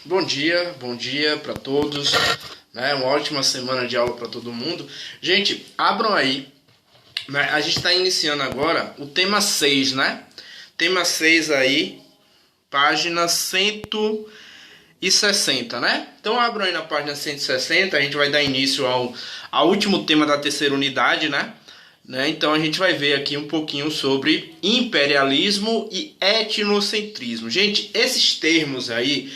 Bom dia para todos, né? Uma ótima semana de aula para todo mundo. Gente, abram aí, né? A gente está iniciando agora o tema 6, né? Tema 6 aí, página 160, né? Então abram aí na página 160, a gente vai dar início ao último tema da terceira unidade, né? Então a gente vai ver aqui um pouquinho sobre imperialismo e etnocentrismo. Gente, esses termos aí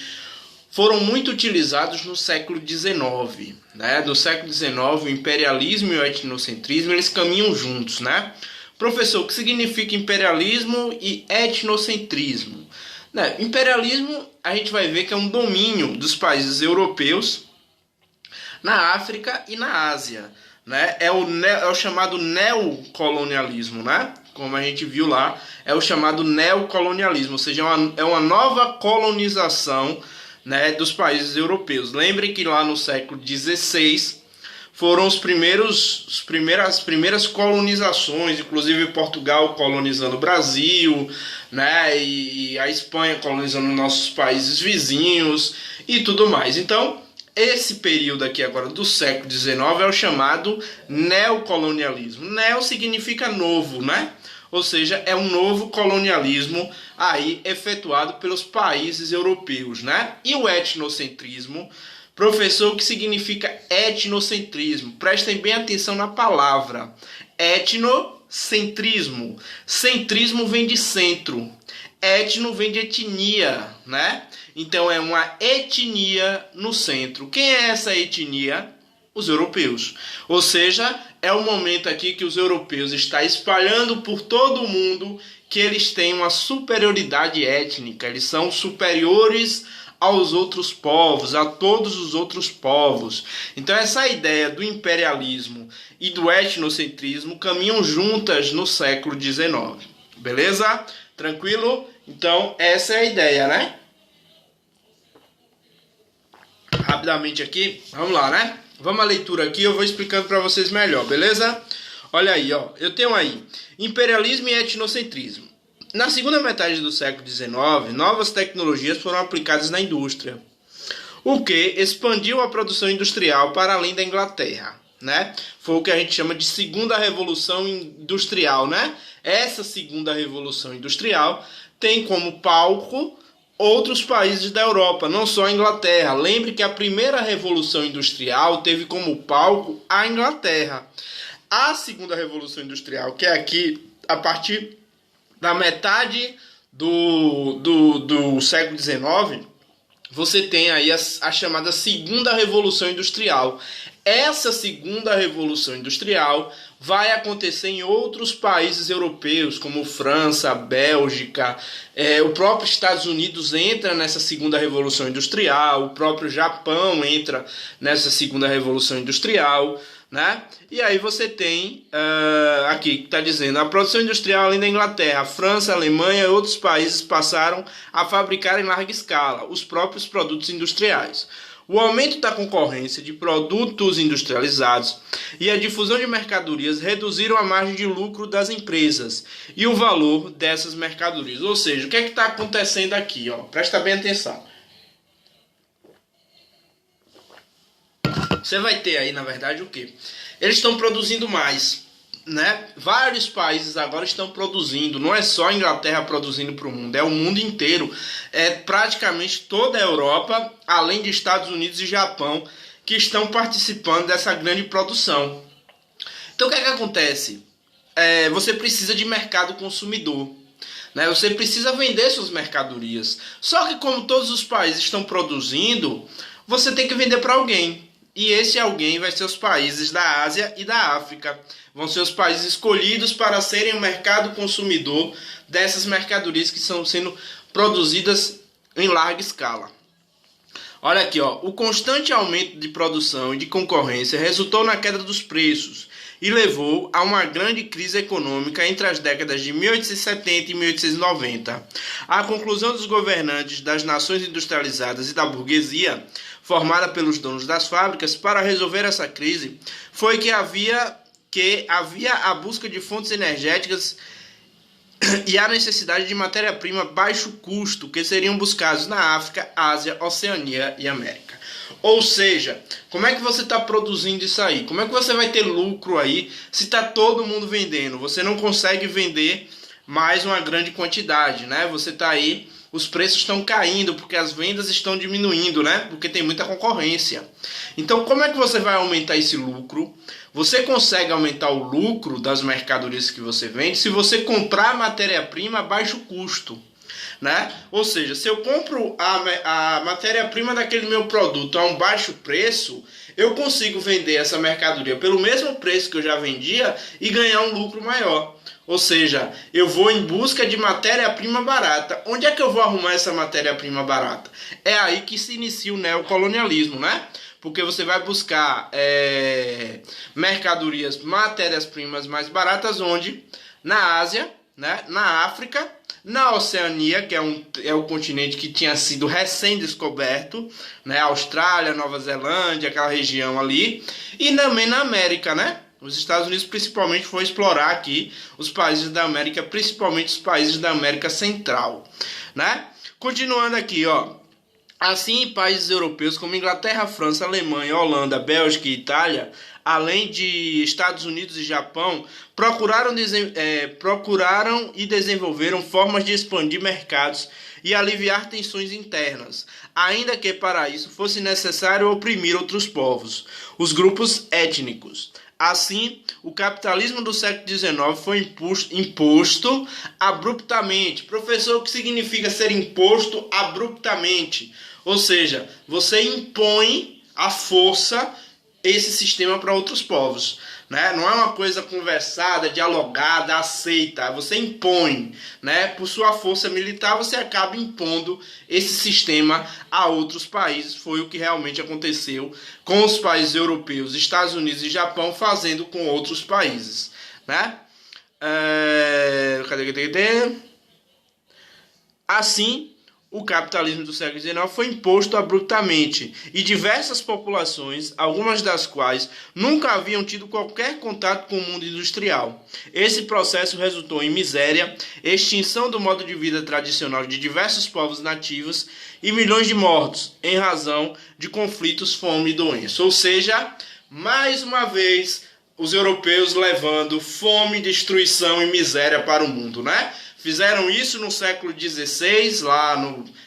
foram muito utilizados no século XIX, né? No século XIX, o imperialismo e o etnocentrismo, eles caminham juntos, né? Professor, o que significa imperialismo e etnocentrismo? Né? Imperialismo, a gente vai ver que é um domínio dos países europeus na África e na Ásia, né? É o chamado neocolonialismo, né? Como a gente viu lá, é o chamado neocolonialismo, ou seja, é uma nova colonização, né, dos países europeus. Lembrem que lá no século XVI foram as primeiras colonizações, inclusive Portugal colonizando o Brasil, né, e a Espanha colonizando nossos países vizinhos e tudo mais. Então, esse período aqui agora do século XIX é o chamado neocolonialismo. Neo significa novo, né? Ou seja, é um novo colonialismo aí efetuado pelos países europeus, né? E o etnocentrismo, professor, o que significa etnocentrismo? Prestem bem atenção na palavra. Etnocentrismo. Centrismo vem de centro. Etno vem de etnia, né? Então é uma etnia no centro. Quem é essa etnia? Os europeus. Ou seja, é o momento aqui que os europeus estão espalhando por todo o mundo que eles têm uma superioridade étnica. Eles são superiores aos outros povos, a todos os outros povos. Então essa ideia do imperialismo e do etnocentrismo caminham juntas no século XIX. Beleza? Tranquilo? Então essa é a ideia, né? Rapidamente aqui, vamos lá, né? Vamos à leitura aqui, eu vou explicando para vocês melhor, beleza? Olha aí, ó, eu tenho aí imperialismo e etnocentrismo. Na segunda metade do século XIX, novas tecnologias foram aplicadas na indústria, o que expandiu a produção industrial para além da Inglaterra, né? Foi o que a gente chama de segunda revolução industrial, né? Essa segunda revolução industrial tem como palco outros países da Europa, não só a Inglaterra. Lembre que a primeira revolução industrial teve como palco a Inglaterra. A segunda revolução industrial, que é aqui a partir da metade do século XIX, você tem aí a chamada segunda revolução industrial. Essa segunda revolução industrial vai acontecer em outros países europeus, como França, Bélgica, o próprio Estados Unidos entra nessa segunda revolução industrial, o próprio Japão entra nessa segunda revolução industrial, né? E aí você tem aqui que está dizendo: a produção industrial além da Inglaterra, França, Alemanha e outros países passaram a fabricar em larga escala os próprios produtos industriais. O aumento da concorrência de produtos industrializados e a difusão de mercadorias reduziram a margem de lucro das empresas e o valor dessas mercadorias. Ou seja, o que é que está acontecendo aqui? Ó? Presta bem atenção. Você vai ter aí, na verdade, o quê? Eles estão produzindo mais, né? Vários países agora estão produzindo, não é só a Inglaterra produzindo para o mundo, é o mundo inteiro, é praticamente toda a Europa, além de Estados Unidos e Japão, que estão participando dessa grande produção. Então o que é que acontece? Você precisa de mercado consumidor, né? Você precisa vender suas mercadorias, só que como todos os países estão produzindo, você tem que vender para alguém. E esse alguém vai ser os países da Ásia e da África. Vão ser os países escolhidos para serem o mercado consumidor dessas mercadorias que estão sendo produzidas em larga escala. Olha aqui, ó, o constante aumento de produção e de concorrência resultou na queda dos preços e levou a uma grande crise econômica entre as décadas de 1870 e 1890. A conclusão dos governantes das nações industrializadas e da burguesia, formada pelos donos das fábricas, para resolver essa crise, foi que havia a busca de fontes energéticas e a necessidade de matéria-prima baixo custo, que seriam buscados na África, Ásia, Oceania e América. Ou seja, como é que você está produzindo isso aí? Como é que você vai ter lucro aí se está todo mundo vendendo? Você não consegue vender mais uma grande quantidade, né? Você está aí, os preços estão caindo porque as vendas estão diminuindo, né? Porque tem muita concorrência. Então, como é que você vai aumentar esse lucro? Você consegue aumentar o lucro das mercadorias que você vende se você comprar matéria-prima a baixo custo, né? Ou seja, se eu compro a matéria-prima daquele meu produto a um baixo preço, eu consigo vender essa mercadoria pelo mesmo preço que eu já vendia e ganhar um lucro maior. Ou seja, eu vou em busca de matéria-prima barata. Onde é que eu vou arrumar essa matéria-prima barata? É aí que se inicia o neocolonialismo, né? Porque você vai buscar mercadorias, matérias-primas mais baratas, onde? Na Ásia, né? Na África, na Oceania, que é o continente que tinha sido recém-descoberto, né? Austrália, Nova Zelândia, aquela região ali, e também na América, né? Os Estados Unidos principalmente foi explorar aqui os países da América, principalmente os países da América Central, né? Continuando aqui, ó. Assim, países europeus como Inglaterra, França, Alemanha, Holanda, Bélgica e Itália, além de Estados Unidos e Japão, procuraram e desenvolveram formas de expandir mercados e aliviar tensões internas, ainda que para isso fosse necessário oprimir outros povos, os grupos étnicos. Assim, o capitalismo do século XIX foi imposto abruptamente. Professor, o que significa ser imposto abruptamente? Ou seja, você impõe à força esse sistema para outros povos, né? Não é uma coisa conversada, dialogada, aceita. Você impõe, né? Por sua força militar, você acaba impondo esse sistema a outros países. Foi o que realmente aconteceu com os países europeus, Estados Unidos e Japão, fazendo com outros países, né? Assim, o capitalismo do século XIX foi imposto abruptamente e diversas populações, algumas das quais nunca haviam tido qualquer contato com o mundo industrial. Esse processo resultou em miséria, extinção do modo de vida tradicional de diversos povos nativos e milhões de mortos em razão de conflitos, fome e doença. Ou seja, mais uma vez, os europeus levando fome, destruição e miséria para o mundo, né? Fizeram isso no século XVI,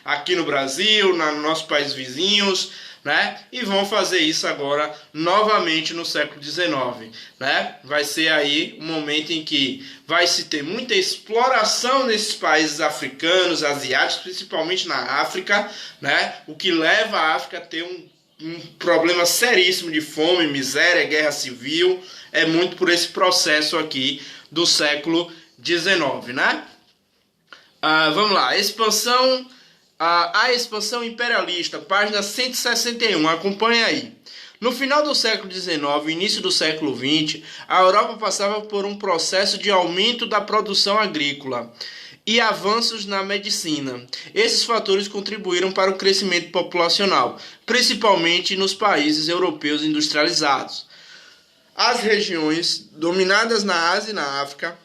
aqui no Brasil, nos nossos países vizinhos, né? E vão fazer isso agora novamente no século XIX, né? Vai ser aí um momento em que vai se ter muita exploração nesses países africanos, asiáticos, principalmente na África, né? O que leva a África a ter um problema seríssimo de fome, miséria, guerra civil. É muito por esse processo aqui do século XIX, né? Vamos lá, a expansão imperialista, página 161, acompanha aí. No final do século XIX e início do século XX, a Europa passava por um processo de aumento da produção agrícola e avanços na medicina. Esses fatores contribuíram para o crescimento populacional, principalmente nos países europeus industrializados. As regiões dominadas na Ásia e na África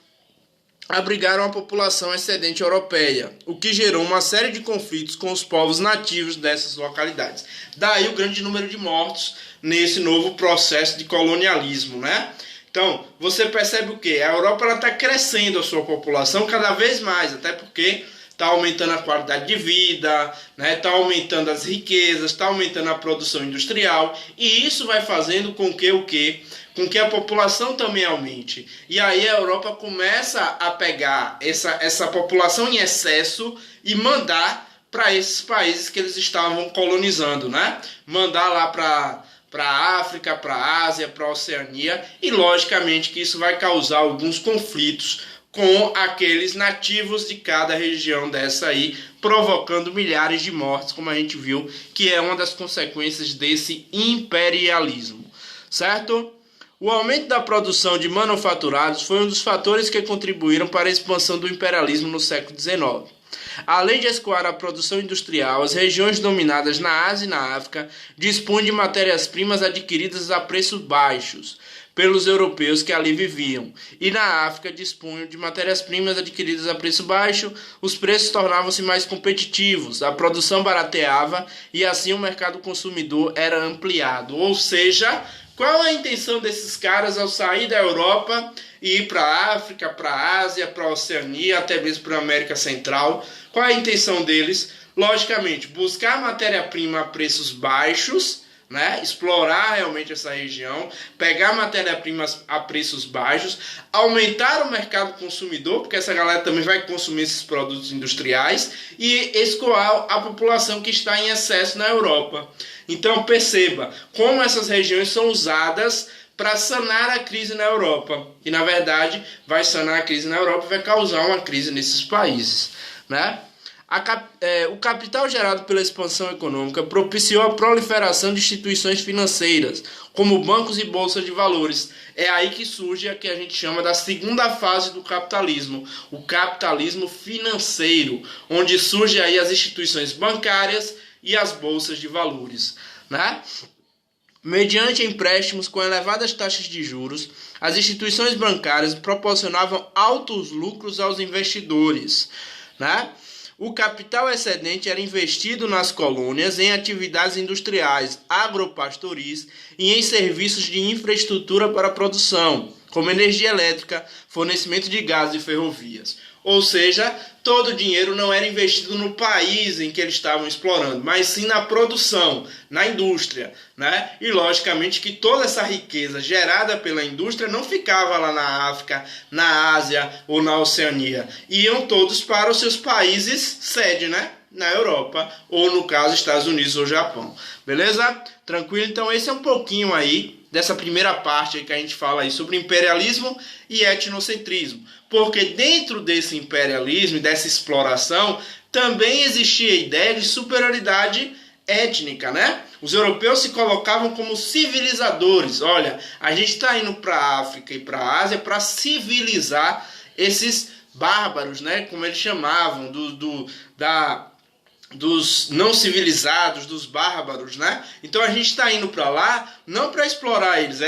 abrigaram a população excedente europeia, o que gerou uma série de conflitos com os povos nativos dessas localidades. Daí o grande número de mortos nesse novo processo de colonialismo, né? Então, você percebe o quê? A Europa está crescendo a sua população cada vez mais, até porque está aumentando a qualidade de vida, né? Está aumentando as riquezas, está aumentando a produção industrial, e isso vai fazendo com que o quê? Com que a população também aumente. E aí a Europa começa a pegar essa população em excesso e mandar para esses países que eles estavam colonizando, né? Mandar lá para a África, para a Ásia, para a Oceania, e logicamente que isso vai causar alguns conflitos com aqueles nativos de cada região dessa aí, provocando milhares de mortes, como a gente viu, que é uma das consequências desse imperialismo, certo? O aumento da produção de manufaturados foi um dos fatores que contribuíram para a expansão do imperialismo no século XIX. Além de escoar a produção industrial, as regiões dominadas na Ásia e na África dispõem de matérias-primas adquiridas a preços baixos, pelos europeus que ali viviam. E na África dispunham de matérias-primas adquiridas a preço baixo, os preços tornavam-se mais competitivos, a produção barateava e assim o mercado consumidor era ampliado. Ou seja, qual a intenção desses caras ao sair da Europa e ir para a África, para a Ásia, para a Oceania, até mesmo para a América Central? Qual a intenção deles? Logicamente, buscar matéria-prima a preços baixos, né? Explorar realmente essa região, pegar matéria-primas a preços baixos, aumentar o mercado consumidor, porque essa galera também vai consumir esses produtos industriais, e escoar a população que está em excesso na Europa. Então perceba como essas regiões são usadas para sanar a crise na Europa. E na verdade vai sanar a crise na Europa e vai causar uma crise nesses países, né? O capital gerado pela expansão econômica propiciou a proliferação de instituições financeiras, como bancos e bolsas de valores. É aí que surge a que a gente chama da segunda fase do capitalismo, o capitalismo financeiro, onde surgem aí as instituições bancárias e as bolsas de valores, né? Mediante empréstimos com elevadas taxas de juros, as instituições bancárias proporcionavam altos lucros aos investidores, né? O capital excedente era investido nas colônias em atividades industriais, agropastoris e em serviços de infraestrutura para a produção, como energia elétrica, fornecimento de gás e ferrovias. Ou seja, todo o dinheiro não era investido no país em que eles estavam explorando, mas sim na produção, na indústria, né? E logicamente que toda essa riqueza gerada pela indústria não ficava lá na África, na Ásia ou na Oceania. Iam todos para os seus países sede, né? Na Europa, ou no caso Estados Unidos ou Japão. Beleza? Tranquilo? Então esse é um pouquinho aí dessa primeira parte aí que a gente fala aí sobre imperialismo e etnocentrismo. Porque dentro desse imperialismo e dessa exploração também existia a ideia de superioridade étnica, né? Os europeus se colocavam como civilizadores. Olha, a gente está indo para a África e para a Ásia para civilizar esses bárbaros, né? Como eles chamavam, dos não civilizados, dos bárbaros, né? Então a gente está indo para lá não para explorar eles.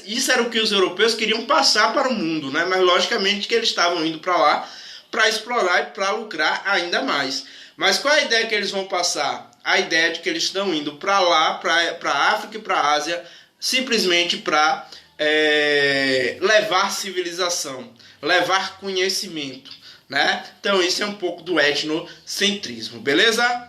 Isso era o que os europeus queriam passar para o mundo, né? Mas logicamente que eles estavam indo para lá para explorar e para lucrar ainda mais. Mas qual é a ideia que eles vão passar? A ideia de que eles estão indo para lá, para a África e para a Ásia, simplesmente para levar civilização, levar conhecimento, né? Então isso é um pouco do etnocentrismo, beleza?